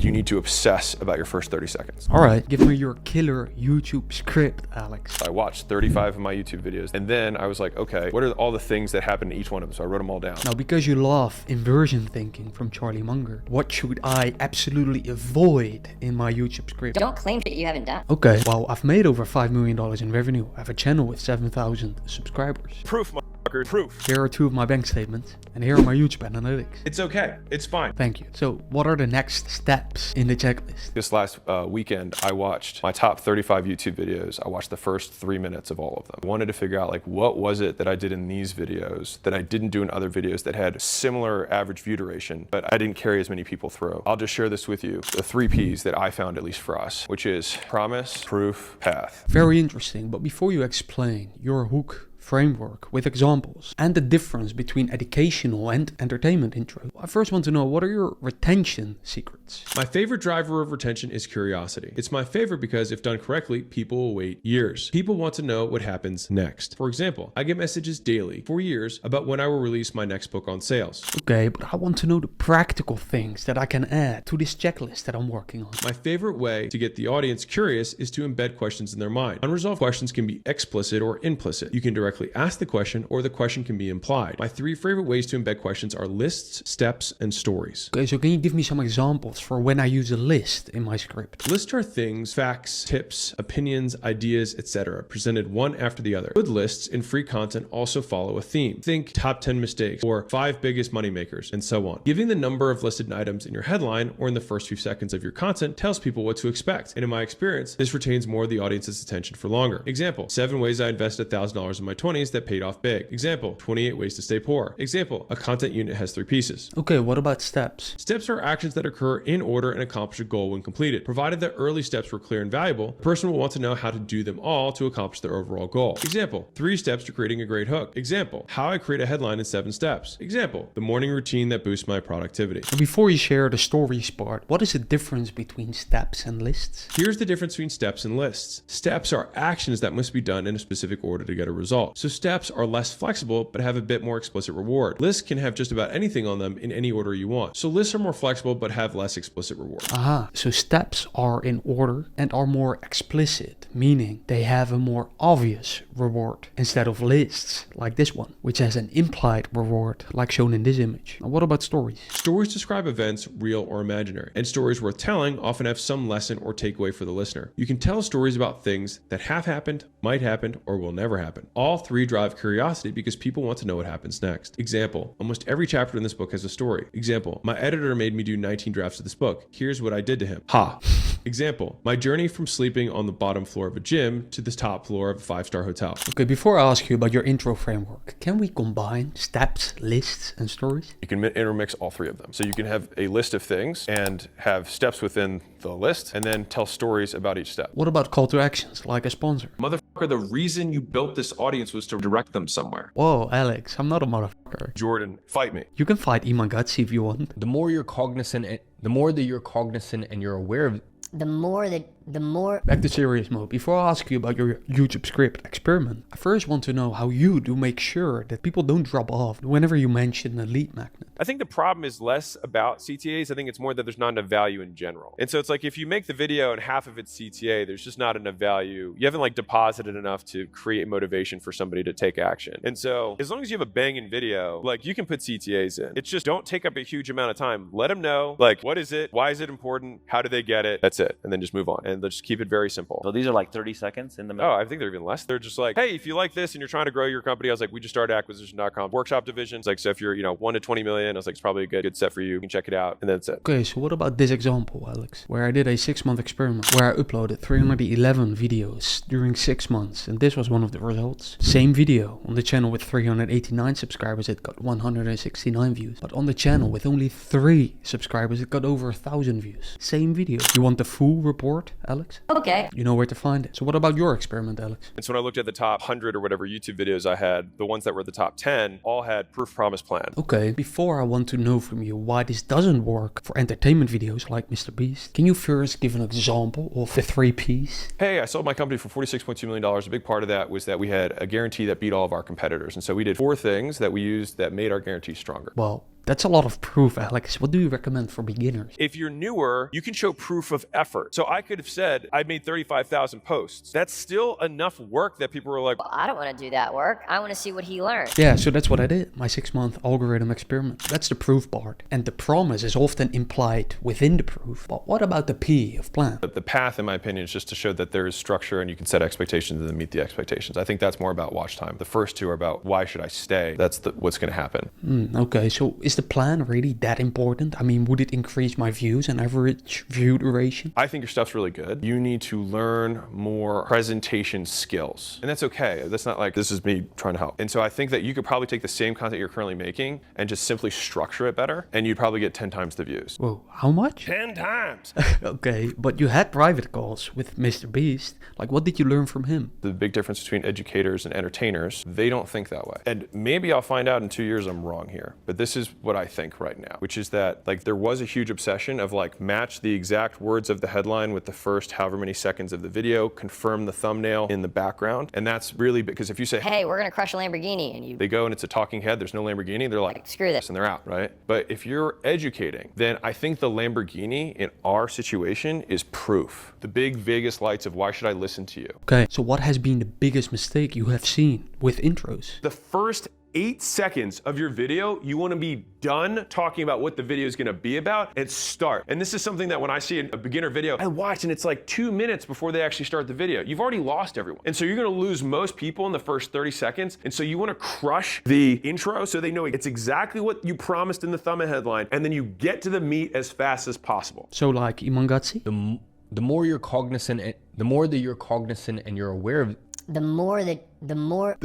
you need to obsess about your first 30 seconds. All right, give me your killer YouTube script, Alex. I watched 35 of my YouTube videos, and then I was like, okay, what are all the things that happen in each one of them? So I wrote them all down. Now, because you love inversion thinking from Charlie Munger, what should I absolutely avoid in my YouTube script? Don't claim shit you haven't done. Okay, well, I've made over $5 million in revenue. I have a channel with 7,000 subscribers. Proof, motherfucker, proof. Here are 2 of my bank statements, and here are my YouTube analytics. It's okay. It's fine. Thank you. So, what are the next steps in the checklist? This last weekend, I watched my top 35 YouTube videos. I watched the first 3 minutes of all of them. I wanted to figure out, like, what was it that I did in these videos that I didn't do in other videos that had similar average view duration, but I didn't carry as many people through. I'll just share this with you. The 3 Ps that I found, at least for us, which is promise, proof, path. Very interesting, but before you explain your hook framework with examples and the difference between educational and entertainment intro, I first want to know, what are your retention secrets? My favorite driver of retention is curiosity. It's my favorite because if done correctly, people will wait years. People want to know what happens next. For example, I get messages daily for years about when I will release my next book on sales. Okay, but I want to know the practical things that I can add to this checklist that I'm working on. My favorite way to get the audience curious is to embed questions in their mind. Unresolved questions can be explicit or implicit. You can directly ask the question, or the question can be implied. My 3 favorite ways to embed questions are lists, steps, and stories. Okay, so can you give me some examples for when I use a list in my script? Lists are things, facts, tips, opinions, ideas, etc., presented one after the other. Good lists in free content also follow a theme. Think top 10 mistakes, or 5 biggest moneymakers, and so on. Giving the number of listed items in your headline or in the first few seconds of your content tells people what to expect. And in my experience, this retains more of the audience's attention for longer. Example, 7 ways I invested $1,000 in my 20s that paid off big. Example, 28 ways to stay poor. Example, a content unit has 3 pieces. Okay, what about steps? Steps are actions that occur in order and accomplish a goal when completed. Provided the early steps were clear and valuable, the person will want to know how to do them all to accomplish their overall goal. Example, 3 steps to creating a great hook. Example, how I create a headline in 7 steps. Example, the morning routine that boosts my productivity. And before you share the stories part, what is the difference between steps and lists? Here's the difference between steps and lists. Steps are actions that must be done in a specific order to get a result. So steps are less flexible but have a bit more explicit reward. Lists can have just about anything on them in any order you want. So lists are more flexible but have less explicit reward. Aha, so steps are in order and are more explicit, meaning they have a more obvious reward instead of lists like this one, which has an implied reward like shown in this image. Now, what about stories? Stories describe events, real or imaginary, and stories worth telling often have some lesson or takeaway for the listener. You can tell stories about things that have happened, might happen, or will never happen. All 3 drive curiosity because people want to know what happens next. Example, almost every chapter in this book has a story. Example, my editor made me do 19 drafts of this book. Here's what I did to him. Ha. Example, my journey from sleeping on the bottom floor of a gym to the top floor of a 5-star hotel. Okay, before I ask you about your intro framework, can we combine steps, lists, and stories? You can intermix all 3 of them. So you can have a list of things and have steps within the list and then tell stories about each step. What about call to actions, like a sponsor? Motherfucker, the reason you built this audience was to direct them somewhere. Whoa, Alex, I'm not a motherfucker. Jordan, fight me. You can fight Imagazzi if you want. The more that you're cognizant and you're aware of The more Back to serious mode. Before I ask you about your YouTube script experiment, I first want to know how you do make sure that people don't drop off whenever you mention a lead magnet. I think the problem is less about CTAs. I think it's more that there's not enough value in general. And so it's like if you make the video and half of it's CTA, there's just not enough value. You haven't like deposited enough to create motivation for somebody to take action. And so as long as you have a banging video, like you can put CTAs in. It's just don't take up a huge amount of time. Let them know, like, what is it? Why is it important? How do they get it? That's it. And then just move on. And let's just keep it very simple. So these are like 30 seconds in the middle? Oh, I think they're even less. They're just like, hey, if you like this and you're trying to grow your company, I was like, we just started acquisition.com workshop divisions. Like, so if you're, 1 to 20 million, I was like, it's probably a good set for you. You can check it out. And then that's it. Okay, so what about this example, Alex, where I did a 6-month experiment where I uploaded 311 videos during 6 months. And this was one of the results. Same video on the channel with 389 subscribers, it got 169 views. But on the channel with only 3 subscribers, it got over 1,000 views. Same video. You want the full report, Alex? Okay. You know where to find it. So what about your experiment, Alex? And so when I looked at the top 100 or whatever YouTube videos I had, the ones that were the top 10 all had proof promise plan. Okay, before I want to know from you why this doesn't work for entertainment videos like Mr. Beast, can you first give an example of the 3 Ps? Hey, I sold my company for $46.2 million. A big part of that was that we had a guarantee that beat all of our competitors. And so we did 4 things that we used that made our guarantee stronger. Well, That's a lot of proof, Alex. What do you recommend for beginners? If you're newer, you can show proof of effort. So I could have said, I made 35,000 posts. That's still enough work that people were like, Well, I don't want to do that work. I want to see what he learned. Yeah, so that's what I did. My 6-month algorithm experiment. That's the proof part. And the promise is often implied within the proof. But what about the P of plan? the path, in my opinion, is just to show that there is structure and you can set expectations and then meet the expectations. I think that's more about watch time. The first two are about why should I stay? That's what's going to happen. Okay, so is the plan really that important? I mean, would it increase my views and average view duration? I think your stuff's really good. You need to learn more presentation skills. And that's okay. That's not like this is me trying to help. And so I think that you could probably take the same content you're currently making and just simply structure it better, and you'd probably get 10 times the views. Whoa, how much? 10 times! Okay, but you had private calls with Mr. Beast. Like, what did you learn from him? The big difference between educators and entertainers, they don't think that way. And maybe I'll find out in 2 years I'm wrong here, but this is what I think right now, which is that like there was a huge obsession of like match the exact words of the headline with the first however many seconds of the video, confirm the thumbnail in the background. And that's really because if you say, Hey, we're going to crush a Lamborghini, and you they go and it's a talking head, there's no Lamborghini, they're like, screw this. and they're out, right? But if you're educating, then I think the Lamborghini in our situation is proof. The big Vegas lights of why should I listen to you? Okay, so what has been the biggest mistake you have seen with intros? The first 8 seconds of your video, you want to be done talking about what the video is going to be about and start. And this is something that when I see a beginner video, I watch and it's like 2 minutes before they actually start the video. You've already lost everyone. And so you're going to lose most people in the first 30 seconds. And so you want to crush the intro so they know it's exactly what you promised in the thumbnail headline. And then you get to the meat as fast as possible. So like Imangatsi? The more you're cognizant, the more that you're cognizant and you're aware of. The more.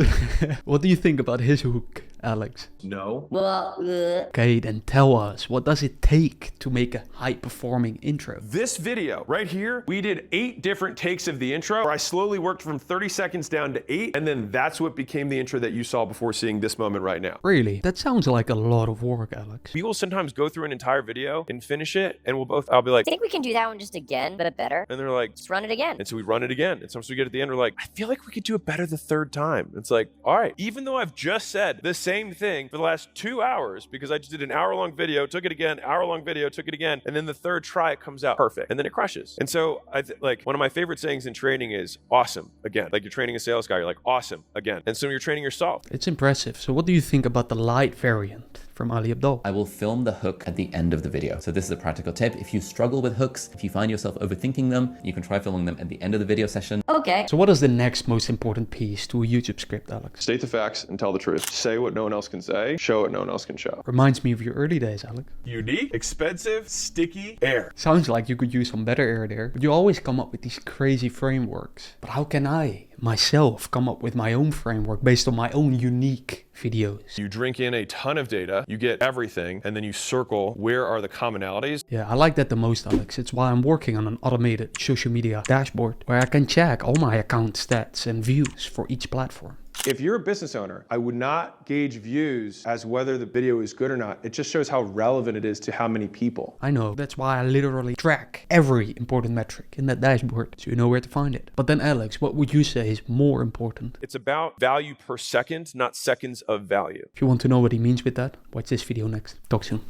What do you think about his hook, Alex? No. Okay, then tell us, what does it take to make a high-performing intro? This video right here, we did 8 different takes of the intro where I slowly worked from 30 seconds down to 8. And then that's what became the intro that you saw before seeing this moment right now. Really? That sounds like a lot of work, Alex. We will sometimes go through an entire video and finish it. And I'll be like, I think we can do that one just again, but better. and they're like, Just run it again. and so we run it again. And sometimes we get at the end, we're like, I feel like we could do it better the third time. It's like, all right, even though I've just said the same thing for the last 2 hours, because I just did an hour-long video, took it again, hour-long video, took it again, and then the third try it comes out perfect, and then it crushes. And so like one of my favorite sayings in training is awesome again. Like you're training a sales guy, you're like awesome again. And so you're training yourself. It's impressive. So what do you think about the light variant from Ali Abdul? I will film the hook at the end of the video. So this is a practical tip. If you struggle with hooks, if you find yourself overthinking them, you can try filming them at the end of the video session. Okay. So what is the next most important piece to a YouTube script, Alex? State the facts and tell the truth. Say what no one else can say, show what no one else can show. Reminds me of your early days, Alex. Unique, expensive, sticky, air. Sounds like you could use some better air there, but you always come up with these crazy frameworks. But how can I, myself, come up with my own framework based on my own unique videos? You drink in a ton of data, you get everything, and then you circle where are the commonalities. Yeah, I like that the most, Alex. It's why I'm working on an automated social media dashboard where I can check all my account stats and views for each platform. If you're a business owner, I would not gauge views as whether the video is good or not. It just shows how relevant it is to how many people. I know, that's why I literally track every important metric in that dashboard so you know where to find it. But then Alex, what would you say is more important? It's about value per second, not seconds of value. If you want to know what he means with that, watch this video next. Talk soon.